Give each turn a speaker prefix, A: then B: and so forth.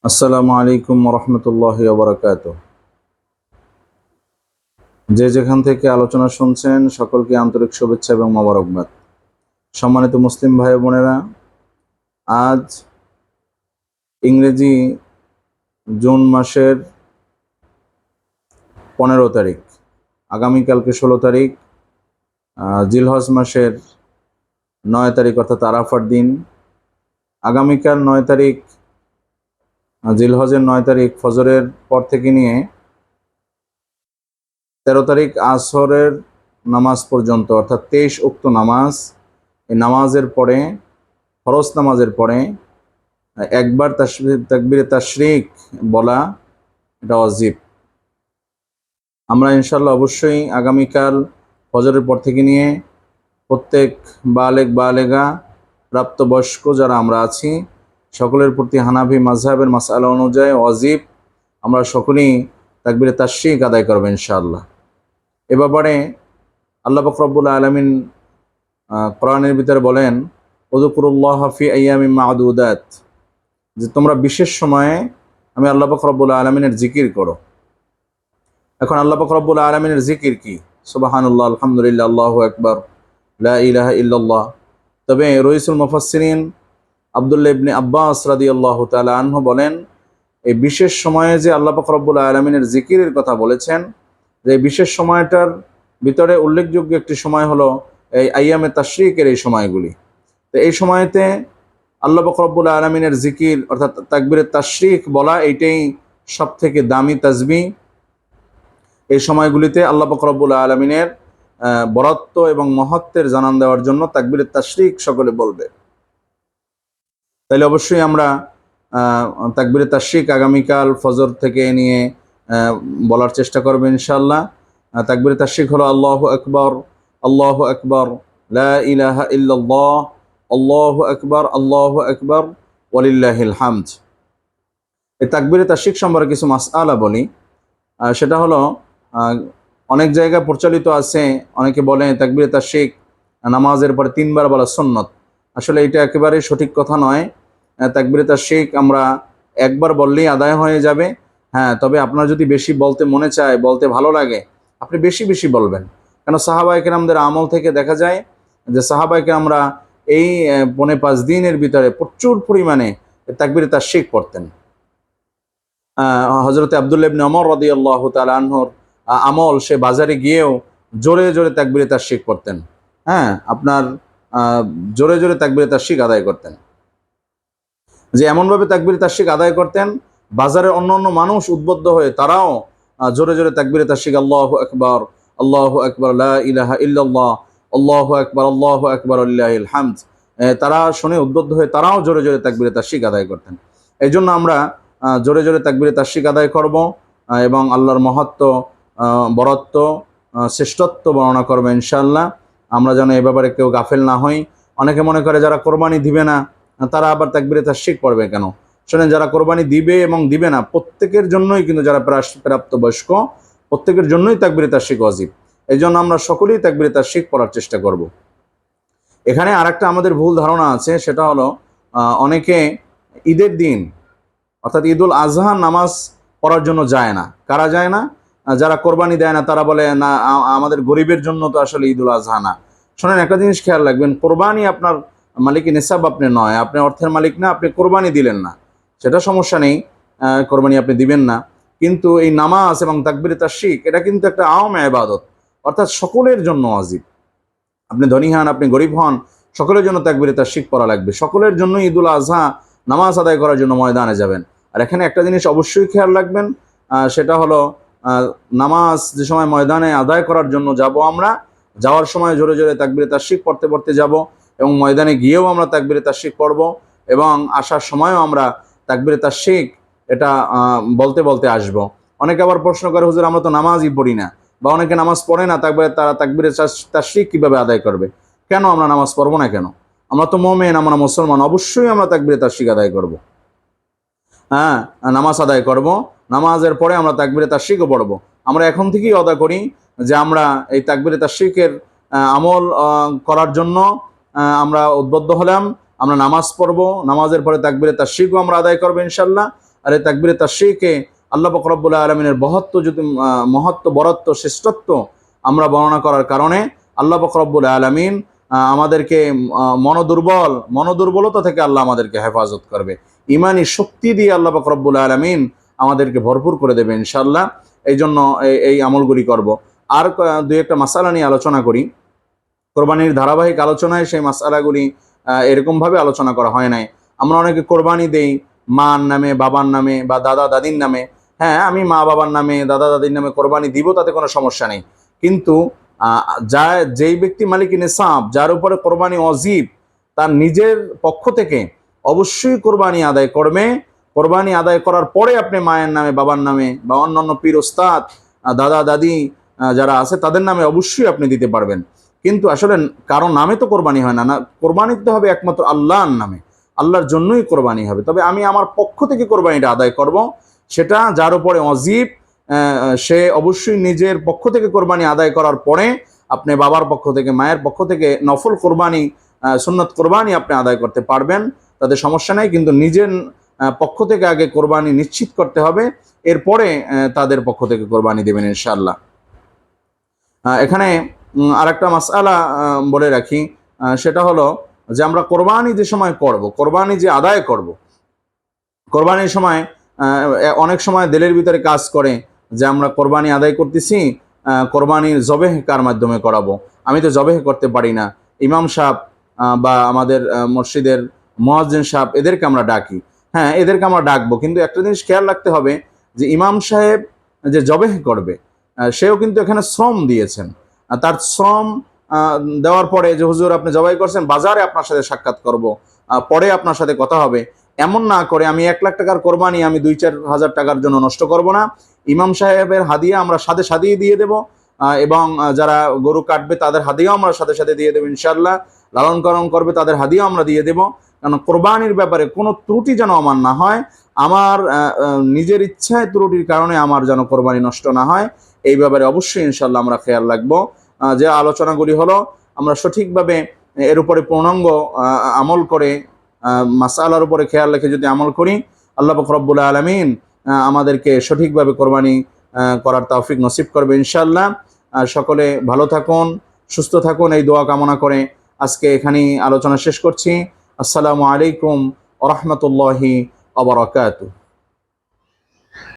A: আসসালামু আলাইকুম রহমতুল্লাহি ওয়া বারাকাতুহু। যে যেখান থেকে আলোচনা শুনছেন সকলকে আন্তরিক শুভেচ্ছা এবং মোবারকবাদ। সম্মানিত মুসলিম ভাই বোনেরা, আজ ইংরেজি জুন মাসের 15 তারিখ, আগামীকালকে 16 তারিখ, জিলহজ মাসের 9 তারিখ অর্থাৎ আরাফার দিন। আগামীকাল 9 তারিখ, জিলহজের 9 তারিখ ফজরের পর থেকে নিয়ে 13 তারিখ আসরের নামাজ পর্যন্ত অর্থাৎ 23 ওয়াক্ত নামাজ। এই নামাজের পরে, ফরজ নামাজের পরে একবার তাকবীরে তাশরিক বলা, এটা ওয়াজিব। আমরা ইনশাআল্লাহ অবশ্যই আগামীকাল ফজরের পর থেকে নিয়ে প্রত্যেক বালেগ বালেগা প্রাপ্তবয়স্ক যারা আমরা আছি সকলের প্রতি হানাফি মাযহাবের মাসআলা অনুযায়ী ওয়াজিব আমরা সকলেই তাকবীরে তাশরিক আদায় করব ইনশাআল্লাহ। এ ব্যাপারে আল্লাহ পাক রব্বুল আলামিন কোরআনের ভিতরে বলেন, উযকুরুল্লাহ ফি আইয়ামিন মা'দুদাত, যে তোমরা বিশেষ সময়ে আমি আল্লাহ পাক রব্বুল আলামিনের জিকির করো। এখন আল্লাহ পাক রব্বুল আলামিনের জিকির কি? সুবহানাল্লাহ, আলহামদুলিল্লাহ, আল্লাহু আকবার, লা ইলাহা ইল্লাল্লাহ। তবে রইসুল মুফাসসিরিন আব্দুল্লাহ ইবনে আব্বাস রাদিয়াল্লাহু তাআলা আনহু বলেন, এই বিশেষ সময়ে যে আল্লাহ পাক রব্বুল আলামিনের জিকিরের কথা বলেছেন, যে বিশেষ সময়টার ভিতরে উল্লেখযোগ্য একটি সময় হলো এই আইয়ামে তাশরিকের এই সময়গুলি। তো এই সময়তে আল্লাহ পাক রব্বুল আলামিনের জিকির অর্থাৎ তাকবীরে তাশরিক বলা, এইটাই সব থেকে দামি তাসবিহ। এই সময়গুলিতে আল্লাহ পাক রব্বুল আলামিনের বরত্ব এবং মহত্বের জানান দেওয়ার জন্য তাকবীরে তাশরিক সকলে বলবে। তাইলে অবশ্যই আমরা তাকবীরে তাশরিক আগামীকাল ফজর থেকে নিয়ে বলার চেষ্টা করব ইনশাআল্লাহ। তাকবীরে তাশরিক হলো আল্লাহু আকবার, আল্লাহু আকবার, লা ইলাহা ইল্লাল্লাহ, আল্লাহু আকবার, আল্লাহু আকবার, ওয়ালিল্লাহিল হামদ। এই তাকবীরে তাশরিক সম্পর্কে কিছু মাসআলা বলি। সেটা হলো, অনেক জায়গায় প্রচলিত আছে, অনেকে বলে তাকবীরে তাশরিক নামাজের পরে 3বার বলা সুন্নত। আসলে এটা একেবারে সঠিক কথা নয়। তাকবীরে তাশরিক আমরা একবার বললেই আদায় হয়ে যাবে। হ্যাঁ, তবে আপনার যদি বেশি বলতে মনে চায়, বলতে ভালো লাগে, আপনি বেশি বেশি বলবেন। কেন সাহাবায়ে কেরামদের আমল থেকে দেখা যায় যে সাহাবায়ে কেরামরা এই 4-5 দিনের ভিতরে প্রচুর পরিমাণে তাকবীরে তাশরিক পড়তেন। হযরতে আব্দুল্লাহ ইবনে ওমর রাদিয়াল্লাহু তাআলা আনহুর আমল, সে বাজারে গিয়েও জোরে জোরে তাকবীরে তাশরিক করতেন। হ্যাঁ, আপনার জোরে জোরে তাকবীরে তাশরিক আদায় করতেন, যে এমনভাবে তাকবীরে তাশরিক আদায় করতেন বাজারের অন্যান্য মানুষ উদ্বুদ্ধ হয়ে তারাও জোরে জোরে তাকবীরে তাশরিক, আল্লাহু আকবার, আল্লাহু আকবার, লা ইলাহা ইল্লাল্লাহ, আল্লাহু আকবার, আল্লাহু আকবার, ওয়ালিল্লাহিল হামদ, তারা শুনে উদ্বুদ্ধ হয়ে তারাও জোরে জোরে তাকবীরে তাশরিক আদায় করতেন। এই জন্য আমরা জোরে জোরে তাকবীরে তাশরিক আদায় করব এবং আল্লাহর মহত্ব, বরত্ব, শ্রেষ্ঠত্ব বর্ণনা করবো ইনশাআল্লাহ। আমরা যেন এ ব্যাপারে কেউ গাফেল না হই। অনেকে মনে করে যারা কোরবানি দিবে না তারা আবার তাকবীরে তাশরিক পড়বে কেন? শোনেন, যারা কোরবানি দিবে এবং দিবে না প্রত্যেকের জন্যই কিন্তু, যারা প্রাপ্তবয়স্ক প্রত্যেকের জন্যই তাকবীরে তাশরিক ওয়াজিব। এই জন্য আমরা সকলেই তাকবীরে তাশরিক পড়ার চেষ্টা করব। এখানে আরেকটা আমাদের ভুল ধারণা আছে, সেটা হলো অনেকে ঈদের দিন অর্থাৎ ঈদুল আজহা নামাজ পড়ার জন্য যায় না। কারা যায় না? যারা কোরবানি দেয় না তারা বলে না আমাদের গরিবের জন্য তো আসলে ঈদুল আজহা না। শোনেন, একটা জিনিস খেয়াল রাখবেন, কোরবানি আপনার মালিক নিসাব আপনি নয়, আপনি অর্থের মালিক না, আপনি কোরবানি দিলেন না, সেটা সমস্যা নেই, কোরবানি আপনি দিবেন না। কিন্তু এই নামাজ এবং তাকবীরে তাশরিক এটা কিন্তু একটা আম ইবাদত, অর্থাৎ সকলের জন্য ওয়াজিব। আপনি ধনী হন, আপনি গরিব হন, সকলের জন্য তাকবীরে তাশরিক পড়া লাগবে। সকলের জন্য ঈদুল আজহা নামাজ আদায় করার জন্য ময়দানে যাবেন। আর এখানে একটা জিনিস অবশ্যই খেয়াল রাখবেন, সেটা হলো নামাজ যে সময় ময়দানে আদায় করার জন্য যাব, আমরা যাওয়ার সময় জোরে জোরে তাকবীরে তাশরিক পড়তে পড়তে যাব এবং ময়দানে গিয়েও আমরা তাকবীরে তাশরিক পড়ব এবং আসার সময়ও আমরা তাকবীরে তাশরিক এটা বলতে বলতে আসব। অনেকে আবার প্রশ্ন করে, হুজুর আমরা তো নামাজই পড়ি না, বা অনেকে নামাজ পড়ে না, তারা তাকবীরে তাশরিক কিভাবে আদায় করবে? কেন আমরা নামাজ পড়বো না কেন? আমরা তো মুমিন, আমরা মুসলমান, অবশ্যই আমরা তাকবীরে তাশরিক আদায় করব। হ্যাঁ, নামাজ আদায় করব, নামাজের পরে আমরা তাকবীরে তাশরিকও পড়ব। আমরা এখন থেকেই আদা করি যে আমরা এই তাকবীরে তাশরিকের আমল করার জন্য আমরা উদ্বুদ্ধ হলাম। আমরা নামাজ পড়ব, নামাজের পরে তাকবীরে তাশরিকও আমরা আদায় করব ইনশাআল্লাহ। আর এই তাকবীরে তাশরীকে আল্লাহ পাক রব্বুল আলামিনের মহত্ব বরত্ব শ্রেষ্ঠত্ব আমরা বর্ণনা করার কারণে আল্লাহ পাক রব্বুল আলামিন আমাদেরকে মনোদুর্বলতা থেকে আল্লাহ আমাদেরকে হেফাজত করবে, ইমানি শক্তি দিয়ে আল্লাহ পাক রব্বুল আলামিন আমাদেরকে ভরপুর করে দেবে ইনশাআল্লাহ। এই জন্য এই আমলগুলি করব। আর দুই একটা মাসালা নিয়ে আলোচনা করি। কোরবানির ধারাবাহিক আলোচনায় সেই মাসালাগুলি এরকমভাবে আলোচনা করা হয় নাই। আমরা অনেকে কোরবানি দেই মার নামে, বাবার নামে বা দাদা দাদির নামে। হ্যাঁ, আমি মা বাবার নামে, দাদা দাদির নামে কোরবানি দিব, তাতে কোনো সমস্যা নেই। কিন্তু যেই ব্যক্তি মালিক নিসাব, যার উপরে কোরবানি ওয়াজিব, তার নিজের পক্ষ থেকে অবশ্যই কোরবানি আদায় করবে। কোরবানি আদায় করার পরে আপনি মায়ের নামে, বাবার নামে বা অন্যান্য পীর ওস্তাদ, দাদা দাদি যারা আছে তাদের নামে অবশ্যই আপনি দিতে পারবেন। কিন্তু আসলে কারো নামে তো কোরবানি হয় না, কোরবানি দিতে হবে একমাত্র আল্লাহর নামে, আল্লাহর জন্যই কোরবানি হবে। তবে আমি আমার পক্ষ থেকে কোরবানিটা আদায় করব, সেটা যার উপরে ওয়াজিব সে অবশ্যই নিজের পক্ষ থেকে কোরবানি আদায় করার পরে আপনি বাবার পক্ষ থেকে, মায়ের পক্ষ থেকে নফল কোরবানি, সুন্নত কোরবানি আপনি আদায় করতে পারবেন, তাদের সমস্যা নাই। কিন্তু নিজের পক্ষ থেকে আগে কোরবানি নিশ্চিত করতে হবে, এরপরে তাদের পক্ষ থেকে কোরবানি দেবেন ইনশাআল্লাহ। এখানে আরেকটা মাসআলা বলে রাখি, সেটা হলো যে আমরা কোরবানি যে সময় করব, কোরবানি যে আদায় করব, কোরবানির সময় অনেক সময় দিলের ভিতরে কাজ করে যে আমরা কোরবানি আদায় করতেছি, কোরবানির জবেহ কার মাধ্যমে করাবো, আমি তো জবেহ করতে পারি না। ইমাম সাহেব বা আমাদের মসজিদের মুয়াজ্জিন সাহেব, এদেরকে আমরা ডাকি। হ্যাঁ, এদেরকে আমরা ডাকবো, কিন্তু একটা জিনিস খেয়াল রাখতে হবে যে ইমাম সাহেব যে জবেহ করবে সেও কিন্তু এখানে শ্রম দিয়েছেন। তার শ্রম দেওয়ার পরে যে হুজুর আপনি জবাই করছেন, বাজারে আপনার সাথে সাক্ষাৎ করব, পরে আপনার সাথে কথা হবে, এমন না করে আমি 1 লাখ টাকার কোরবানি আমি 2-4 হাজার টাকার জন্য নষ্ট করব না। ইমাম সাহেবের হাদিয়া আমরা সাথে সাথেই দিয়ে দেব, এবং যারা গরু কাটবে তাদের হাদিয়াও আমরা সাথে সাথে দিয়ে দেবো ইনশাআল্লাহ। লালন পালন করবে তাদের হাদিয়াও আমরা দিয়ে দেব। কারণ কোরবানির ব্যাপারে কোনো ত্রুটি যেন আমার না হয়, আমার নিজের ইচ্ছায় ত্রুটির কারণে আমার যেন কোরবানি নষ্ট না হয়, এই ব্যাপারে অবশ্যই ইনশাআল্লাহ আমরা খেয়াল রাখবো। যে আলোচনাগুলি হলো আমরা সঠিকভাবে এর উপরে পূর্ণাঙ্গ আমল করে, মাসআলার উপরে খেয়াল রেখে যদি আমল করি, আল্লাহ পাক রব্বুল আলামিন আমাদেরকে সঠিকভাবে কোরবানি করার তৌফিক নসিব করবে ইনশাআল্লাহ। সকলে ভালো থাকুন, সুস্থ থাকুন, এই দোয়া কামনা করে আজকে এখানেই আলোচনা শেষ করছি। আসসালামু আলাইকুম ওয়া রাহমাতুল্লাহি ওয়া বারাকাতুহু।